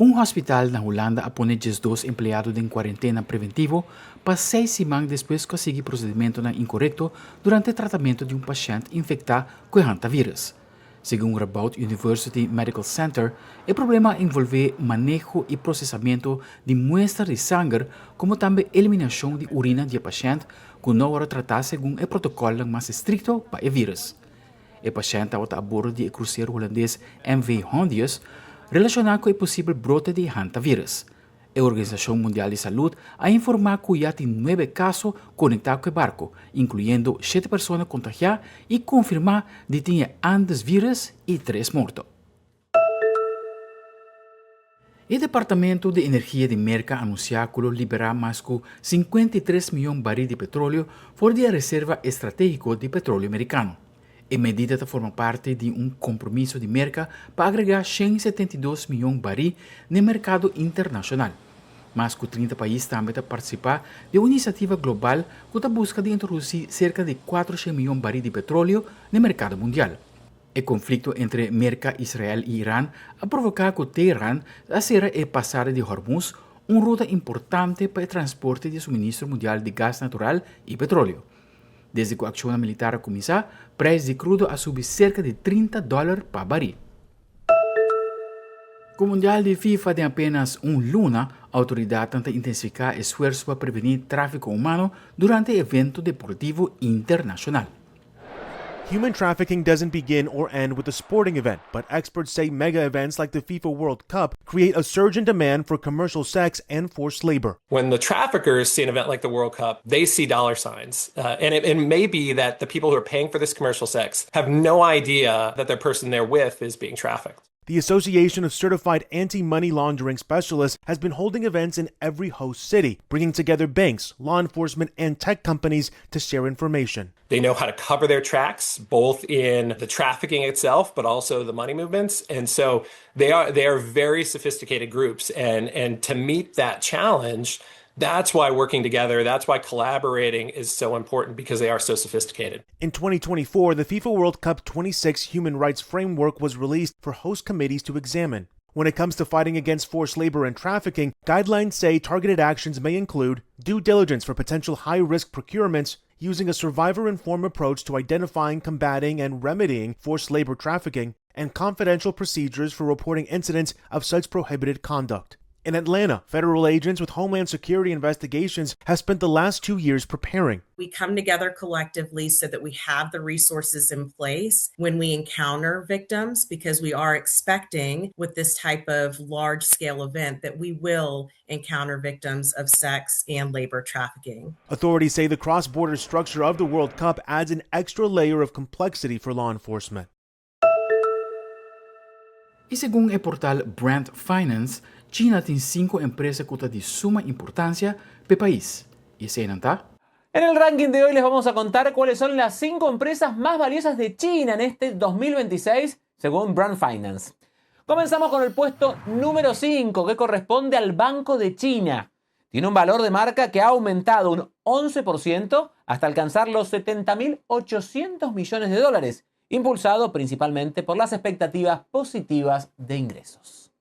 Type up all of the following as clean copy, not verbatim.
Um hospital na Hulanda apone 2 empleados em quarentena preventivo para 6 semanas depois que consegui procedimento incorreto durante o tratamento de pashent infectado com Hantavirus. Segundo o Radboud University Medical Center, o problema envolve manejo e processamento de muestras de sangue, como também eliminação de urina de paciente, que não era tratado segundo o protocolo mais estrito para o vírus. O paciente estava a bordo de cruzeiro holandês MV Hondius, relacionado com o possível brote de Hantavirus. A Organização Mundial de Saúde ha informado que já tem 9 casos conectados com o barco, incluindo 7 pessoas contagiadas e confirmar que tinha antes vírus e 3 mortos. O Departamento de Energia de Merca anunciou que liberará mais de 53 milhões de barris de petróleo fora da reserva estratégica de petróleo americano. A medida forma parte de compromisso de merca para agregar 172 milhões de barris no mercado internacional. Mais de 30 países também participam de uma iniciativa global que busca introduzir cerca de 400 milhões de barris de petróleo no mercado mundial. O conflito entre Merca, Israel e Irã ha provocado que Teherã cierre a passagem de Hormuz, uma ruta importante para o transporte de suministro mundial de gás natural e petróleo. Desde que a ação militar começou, o preço de crudo ha subido cerca de $30 para barril. Com o Mundial de FIFA de apenas luna, a autoridade tenta intensificar esforços para prevenir tráfico humano durante o evento deportivo internacional. Human trafficking doesn't begin or end with a sporting event, but experts say mega events like the FIFA World Cup create a surge in demand for commercial sex and forced labor. When the traffickers see an event like the World Cup, they see dollar signs. And it may be that the people who are paying for this commercial sex have no idea that the person they're with is being trafficked. The Association of Certified Anti-Money Laundering Specialists has been holding events in every host city, bringing together banks, law enforcement, and tech companies to share information. They know how to cover their tracks, both in the trafficking itself, but also the money movements. And so they are very sophisticated groups. And to meet that challenge, that's why working together, that's why collaborating is so important, because they are so sophisticated. In 2024, the FIFA World Cup 26 Human Rights Framework was released for host committees to examine. When it comes to fighting against forced labor and trafficking, guidelines say targeted actions may include due diligence for potential high-risk procurements, using a survivor-informed approach to identifying, combating, and remedying forced labor trafficking, and confidential procedures for reporting incidents of such prohibited conduct. In Atlanta, federal agents with Homeland Security investigations have spent the last 2 years preparing. We come together collectively so that we have the resources in place when we encounter victims, because we are expecting with this type of large-scale event that we will encounter victims of sex and labor trafficking. Authorities say the cross-border structure of the World Cup adds an extra layer of complexity for law enforcement. E segundo o portal Brand Finance, China tem 5 empresas que estão de suma importância para o país. ¿Y ese no está? En el ranking de hoy les vamos a contar cuáles son las 5 empresas más valiosas de China en este 2026, según Brand Finance. Comenzamos con el puesto número 5, que corresponde al Banco de China. Tiene un valor de marca que ha aumentado un 11% hasta alcanzar los 70.800 millones de dólares, impulsado principalmente por las expectativas positivas de ingresos.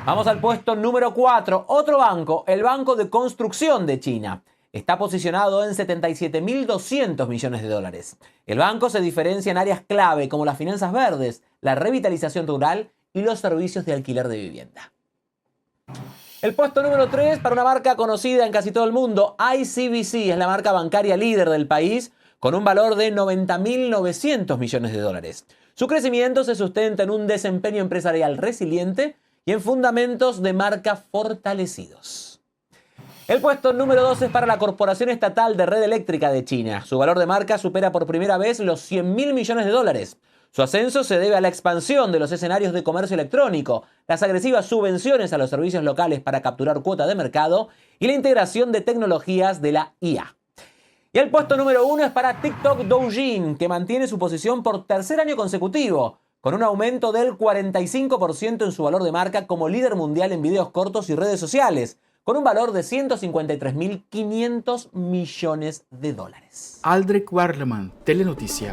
Vamos al puesto número 4, otro banco, el Banco de Construcción de China. Está posicionado en 77.200 millones de dólares. El banco se diferencia en áreas clave como las finanzas verdes, la revitalización rural y los servicios de alquiler de vivienda. El puesto número 3 para una marca conocida en casi todo el mundo, ICBC, es la marca bancaria líder del país con un valor de 90.900 millones de dólares. Su crecimiento se sustenta en un desempeño empresarial resiliente y en fundamentos de marca fortalecidos. El puesto número 2 es para la Corporación Estatal de Red Eléctrica de China. Su valor de marca supera por primera vez los 100.000 millones de dólares. Su ascenso se debe a la expansión de los escenarios de comercio electrónico, las agresivas subvenciones a los servicios locales para capturar cuota de mercado y la integración de tecnologías de la IA. Y el puesto número 1 es para TikTok Douyin, que mantiene su posición por tercer año consecutivo, con un aumento del 45% en su valor de marca como líder mundial en videos cortos y redes sociales, con un valor de 153.500 millones de dólares. Aldrich Warleman, Telenoticia.